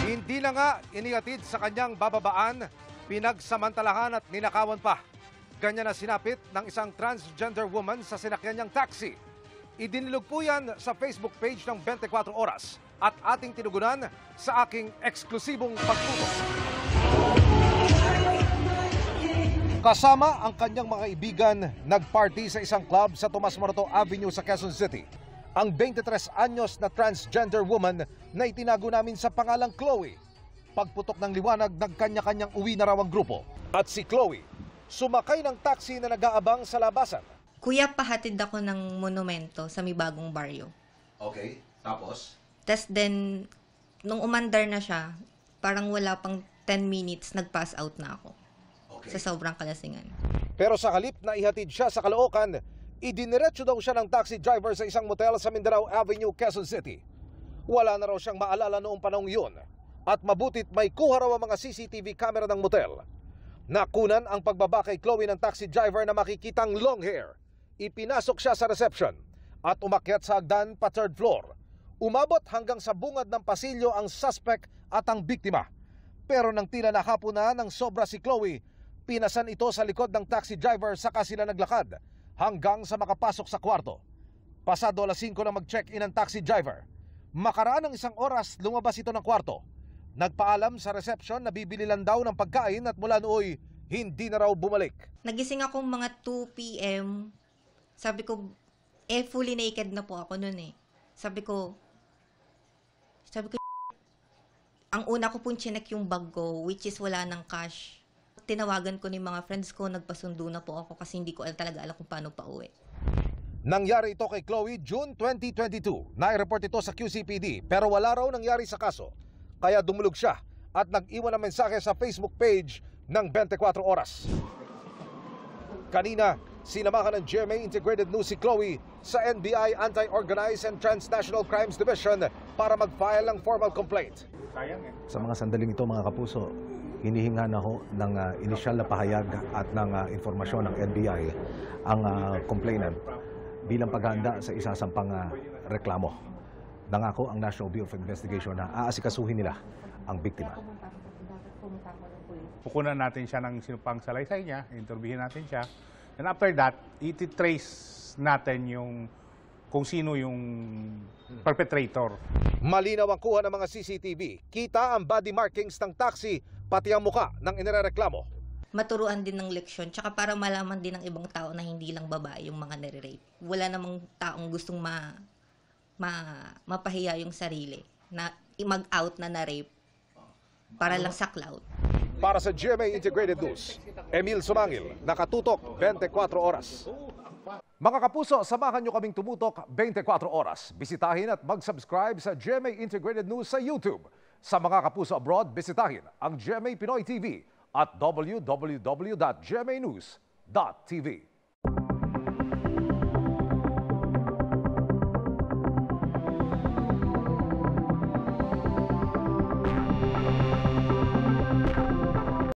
Hindi na nga inihatid sa kanyang bababaan, pinagsamantalahan at ninakawan pa. Ganyan na sinapit ng isang transgender woman sa sinakyan niyang taxi. Idinilog po yan sa Facebook page ng 24 Oras at ating tinugunan sa aking eksklusibong pagtutok. Kasama ang kanyang mga kaibigan, nagparty sa isang club sa Tomas Morato Avenue sa Quezon City. Ang 23 anyos na transgender woman na itinago namin sa pangalang Chloe. Pagputok ng liwanag, nagkanya-kanyang uwi na raw ang grupo. At si Chloe, sumakay ng taxi na nag-aabang sa labasan. Kuya, pahatid ako ng monumento sa may bagong baryo. Okay, tapos? Tapos then, nung umandar na siya, parang wala pang 10 minutes, nag-pass out na ako. Okay. Sa sobrang kalasingan. Pero sa halip na ihatid siya sa Caloocan, idiniretso daw siya ng taxi driver sa isang motel sa Mindanao Avenue, Quezon City. Wala na raw siyang maalala noong panahong yun at mabutit may kuha raw ang mga CCTV camera ng motel. Nakunan ang pagbaba kay Chloe ng taxi driver na makikitang long hair. Ipinasok siya sa reception at umakyat sa hagdan pa third floor. Umabot hanggang sa bungad ng pasilyo ang suspect at ang biktima. Pero nang tila nakapo na ng sobra si Chloe, pinasan ito sa likod ng taxi driver saka sila naglakad hanggang sa makapasok sa kwarto. Pasado alas 5 na mag-check-in ang taxi driver. Makaraan ng isang oras, lumabas ito ng kwarto. Nagpaalam sa reception na bibili lang daw ng pagkain at mula nooy, hindi na raw bumalik. Nagising ako mga 2 p.m. Sabi ko, fully naked na po ako nun eh. Sabi ko, ang una ko pong chinek yung bag ko, which is wala ng cash. Tinawagan ko ni mga friends ko, nagpasundo na po ako kasi hindi ko talaga alam kung paano pa uwi. Nangyari ito kay Chloe June 2022. Nai-report ito sa QCPD pero wala raw nangyari sa kaso. Kaya dumulog siya at nag-iwan ng mensahe sa Facebook page ng 24 Oras. Kanina, sinamahan ng GMA Integrated News si Chloe sa NBI Anti-Organized and Transnational Crimes Division para mag-file ng formal complaint. Sa mga sandaling ito, mga kapuso, hinihingan ako ng inisyal na pahayag at ng informasyon ng NBI ang complainant bilang paghahanda sa isasampang reklamo. Nangako ang National Bureau of Investigation na aasikasuhin nila ang biktima. Pukunan natin siya ng sinupang salaysay niya, interviewin natin siya. And after that, iti-trace natin yung kung sino yung perpetrator. Malinaw ang kuha ng mga CCTV. Kita ang body markings ng taxi, pati ang muka ng inireklamo. Maturuan din ng leksyon, tsaka para malaman din ng ibang tao na hindi lang babae yung mga nire-rape. Wala namang taong gustong mapahiya yung sarili na mag-out na na-rape para lang sa clout. Para sa GMA Integrated News, Emil Sumangil, nakatutok 24 Oras. Mga kapuso, samahan nyo kaming tumutok 24 Oras. Bisitahin at mag-subscribe sa GMA Integrated News sa YouTube. Sa mga kapuso abroad, bisitahin ang GMA Pinoy TV at www.gmanews.tv.